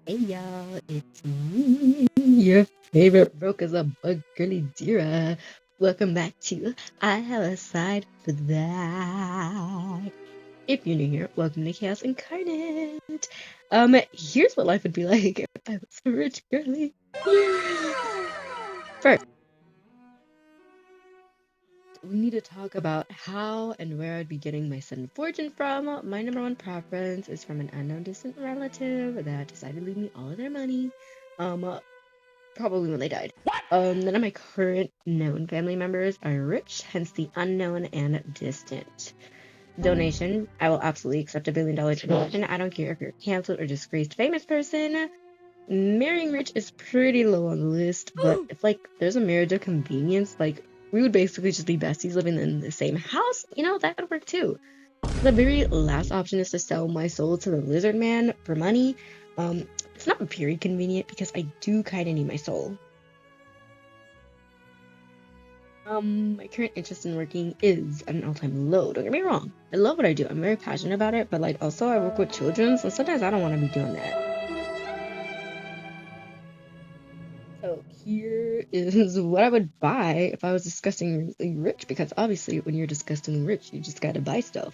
Hey y'all, it's me, your favorite broke as a bug girlie Deera. Welcome back to I Have a Side for That. If you're new here, welcome to Chaos Incarnate. Here's what life would be like if I was a rich girlie. First, we need to talk about how and where I'd be getting my sudden fortune from. My number one preference is from an unknown distant relative that decided to leave me all of their money. Probably when they died. None of my current known family members are rich, hence the unknown and distant. Donation, I will absolutely accept $1 billion donation. I don't care if you're a canceled or disgraced famous person. Marrying rich is pretty low on the list, but if there's a marriage of convenience, we would basically just be besties living in the same house, that would work too. The very last option is to sell my soul to the lizard man for money. It's not very convenient because I do kind of need my soul. My current interest in working is at an all-time low. Don't get me wrong. I love what I do. I'm very passionate about it, but also I work with children, so sometimes I don't want to be doing that. So here is what I would buy if I was disgustingly rich, because obviously when you're disgustingly rich, you just gotta buy stuff.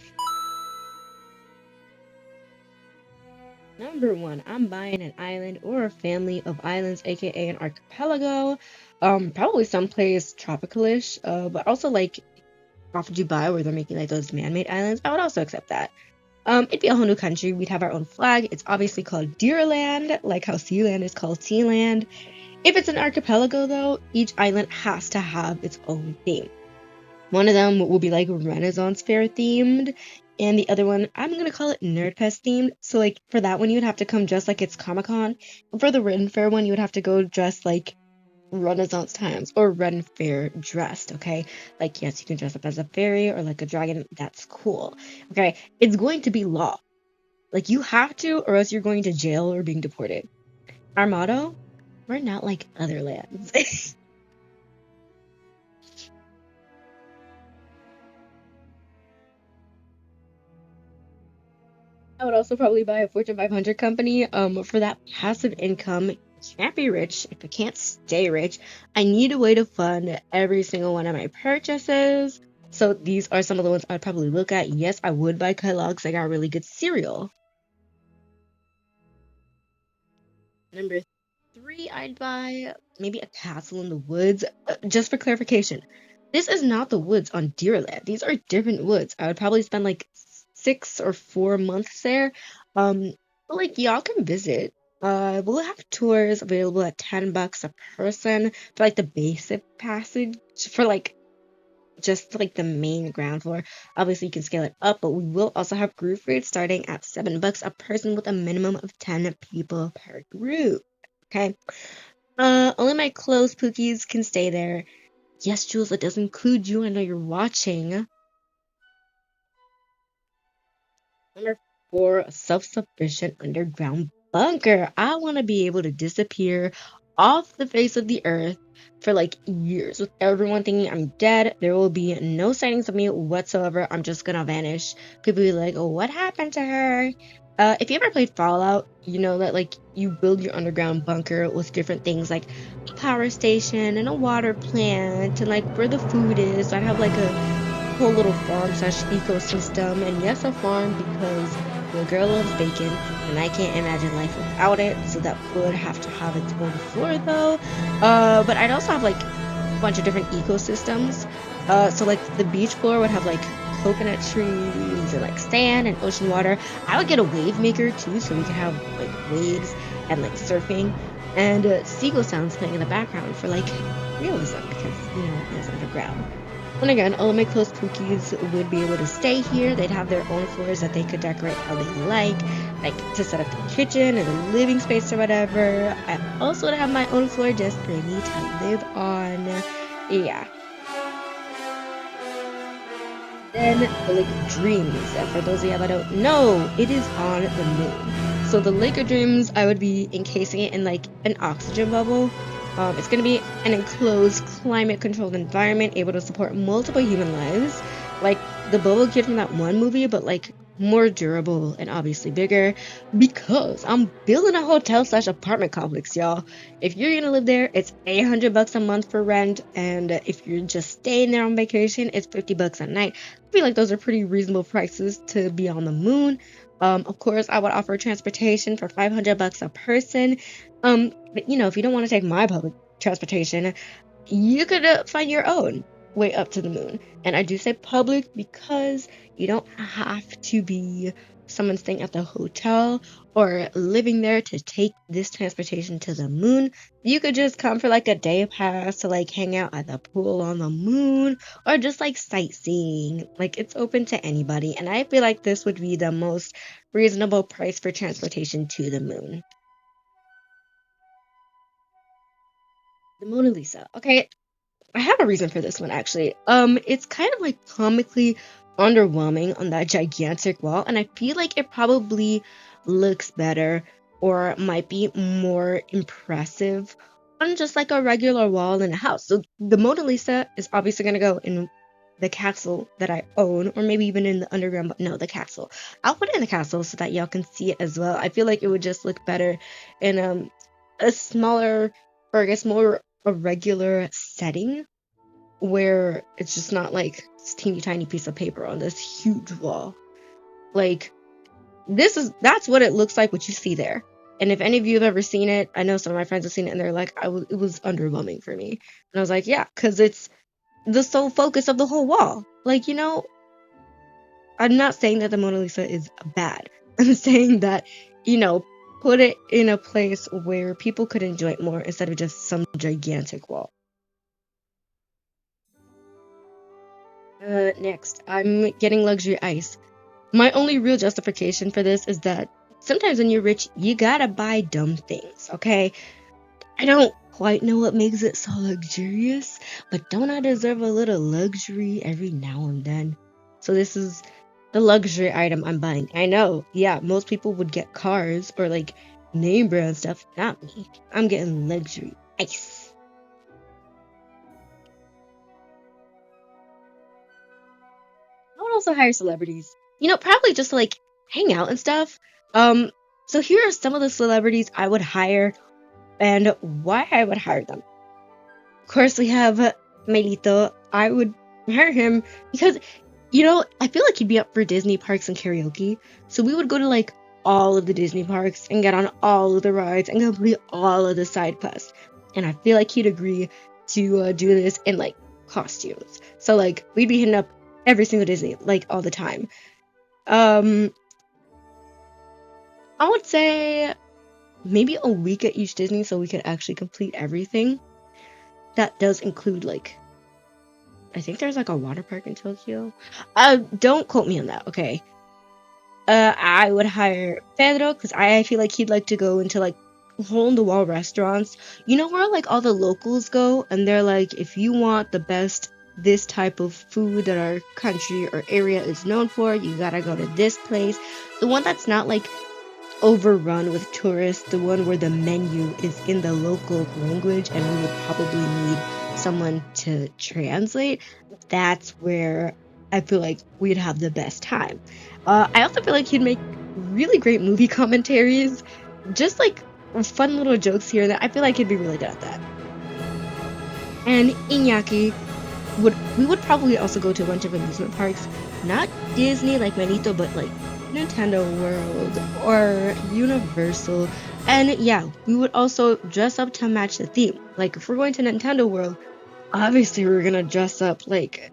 Number one, I'm buying an island or a family of islands, aka an archipelago. Probably someplace tropicalish, but also off of Dubai where they're making those man-made islands. I would also accept that. It'd be a whole new country. We'd have our own flag. It's obviously called Deerland, like how Sealand is called Sealand. If it's an archipelago, though, each island has to have its own theme. One of them will be Renaissance fair themed, and the other one, I'm gonna call it Nerdfest themed. So for that one, you would have to come dressed like it's Comic-Con. And for the Ren Fair one, you would have to go dressed like Renaissance times or Ren Fair dressed, okay? Yes, you can dress up as a fairy or like a dragon. That's cool. Okay, it's going to be law. You have to, or else you're going to jail or being deported. Our motto, we're not like other lands. I would also probably buy a Fortune 500 company. For that passive income, can't be rich if I can't stay rich. I need a way to fund every single one of my purchases. So these are some of the ones I'd probably look at. Yes, I would buy Kellogg's. I got really good cereal. Number three, I'd buy maybe a castle in the woods. Just for clarification, this is not the woods on Deerland. These are different woods. I would probably spend 6 or 4 months there. But y'all can visit. We'll have tours available at $10 a person for the basic passage for just the main ground floor. Obviously, you can scale it up, but we will also have group rates starting at $7 a person with a minimum of 10 people per group. Okay. Only my close pookies can stay there. Yes, Jules, it does include you. I know you're watching. Number four, a self-sufficient underground bunker. I want to be able to disappear off the face of the earth for years with everyone thinking I'm dead. There will be no sightings of me whatsoever. I'm just gonna vanish. People will be like, oh, what happened to her? If you ever played Fallout, you know that you build your underground bunker with different things like a power station and a water plant and where the food is. So I'd have a whole little farm slash ecosystem, and yes, a farm because your girl loves bacon and I can't imagine life without it, so that would have to have its own floor though. But I'd also have a bunch of different ecosystems. So the beach floor would have coconut trees and sand and ocean water. I would get a wave maker too, so we could have waves and surfing and seagull sounds playing in the background for realism because it's underground. And again, all of my close pookies would be able to stay here. They'd have their own floors that they could decorate how they like to set up the kitchen and the living space or whatever. I also would have my own floor just for me to live on. Yeah. Then the Lake of Dreams. And for those of you that don't know, it is on the moon. So the Lake of Dreams, I would be encasing it in an oxygen bubble. It's going to be an enclosed, climate-controlled environment able to support multiple human lives. Like the Bobo kid from that one movie, but more durable, and obviously bigger because I'm building a hotel slash apartment complex, y'all. If you're gonna live there, it's $800 a month for rent, and if you're just staying there on vacation, it's $50 a night. I feel like those are pretty reasonable prices to be on the moon. Of course, I would offer transportation for $500 a person. But if you don't want to take my public transportation, you could find your own way up to the moon. And I do say public because you don't have to be someone staying at the hotel or living there to take this transportation to the moon. You could just come for like a day pass to like hang out at the pool on the moon or just like sightseeing. Like it's open to anybody. And I feel like this would be the most reasonable price for transportation to the moon. The Mona Lisa. Okay, I have a reason for this one actually. It's kind of like comically underwhelming on that gigantic wall, and I feel like it probably looks better or might be more impressive on just like a regular wall in a house. So the Mona Lisa is obviously gonna go in the castle that I own, or maybe even in the underground, but no, the castle. I'll put it in the castle so that y'all can see it as well. I feel like it would just look better in a smaller, or I guess more a regular setting where it's just not like this teeny tiny piece of paper on this huge wall. Like that's what it looks like, what you see there. And if any of you have ever seen it, I know some of my friends have seen it and they're like, it was underwhelming for me. And I was like, yeah, because it's the sole focus of the whole wall. Like, I'm not saying that the Mona Lisa is bad. I'm saying that, you know, put it in a place where people could enjoy it more instead of just some gigantic wall. Next, I'm getting luxury ice. My only real justification for this is that sometimes when you're rich, you gotta buy dumb things, okay? I don't quite know what makes it so luxurious, but don't I deserve a little luxury every now and then? So this is the luxury item I'm buying. I know, yeah, most people would get cars or like name brand stuff. Not me. I'm getting luxury ice. I would also hire celebrities. Probably just to like hang out and stuff. Um, so here are some of the celebrities I would hire and why I would hire them. Of course, we have Melito. I would hire him because, I feel like he'd be up for Disney parks and karaoke. So we would go to like all of the Disney parks and get on all of the rides and complete all of the side quests. And I feel like he'd agree to do this in like costumes. So like we'd be hitting up every single Disney like all the time. Um, I would say maybe a week at each Disney so we could actually complete everything. That does include like I think there's like a water park in Tokyo. Don't quote me on that, okay? I would hire Pedro because I feel like he'd like to go into like hole in the wall restaurants. You know where like all the locals go and they're like, if you want the best this type of food that our country or area is known for, you gotta go to this place. The one that's not like overrun with tourists, the one where the menu is in the local language and we would probably need someone to translate, that's where I feel like we'd have the best time. I also feel like he'd make really great movie commentaries, just like fun little jokes here and there. I feel like he'd be really good at that. And Iñaki we would probably also go to a bunch of amusement parks, not Disney like Manito, but like Nintendo World or Universal. And yeah, we would also dress up to match the theme. Like if we're going to Nintendo World, obviously we're gonna dress up like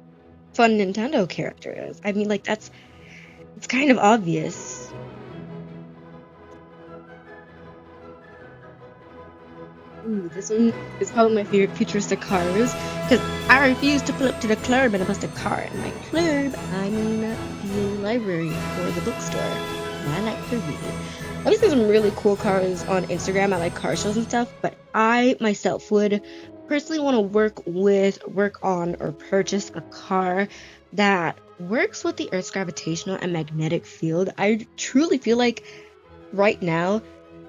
fun Nintendo characters. I mean, like it's kind of obvious. Ooh, this one is probably my favorite futuristic cars because I refuse to pull up to the club and bust a car in my club. I mean the library or the bookstore. I like to read. I've seen some really cool cars on Instagram. I like car shows and stuff, but I myself would personally want to work on, or purchase a car that works with the Earth's gravitational and magnetic field. I truly feel like right now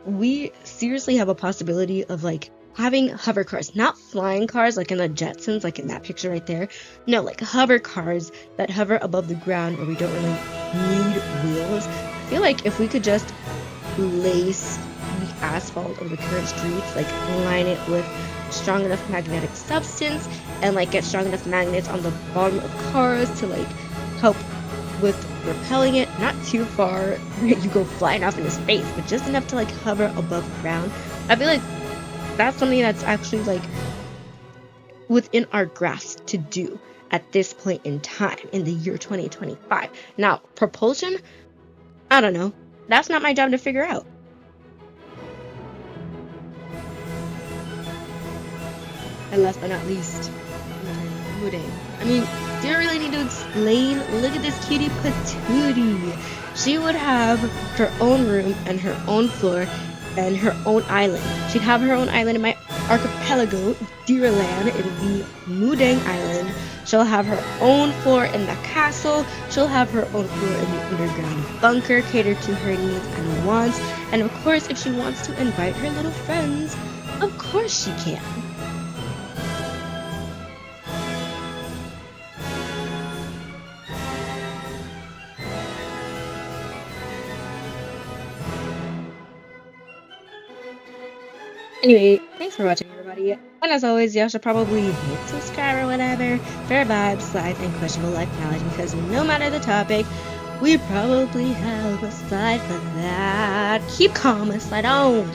we seriously have a possibility of like having hover cars, not flying cars like in the Jetsons, like in that picture right there. No, like hover cars that hover above the ground where we don't really need wheels. I feel like if we could just lace the asphalt of the current streets, like line it with strong enough magnetic substance and like get strong enough magnets on the bottom of cars to like help with repelling it, not too far you go flying off into space, but just enough to like hover above ground. I feel like that's something that's actually like within our grasp to do at this point in time in the year 2025. Now, propulsion, I don't know. That's not my job to figure out. And last but not least, Mooding. I mean, do you really need to explain? Look at this cutie patootie. She would have her own room and her own floor and her own island. She'd have her own island in my archipelago, Deera land, in the Moodang Island. She'll have her own floor in the castle. She'll have her own floor in the underground bunker, catered to her needs and wants. And of course, if she wants to invite her little friends, of course she can. Anyway, thanks for watching, everybody. And as always, y'all should probably hit subscribe or whatever for vibes, life, and questionable life knowledge, because no matter the topic, we probably have a slide for that. Keep calm and slide on.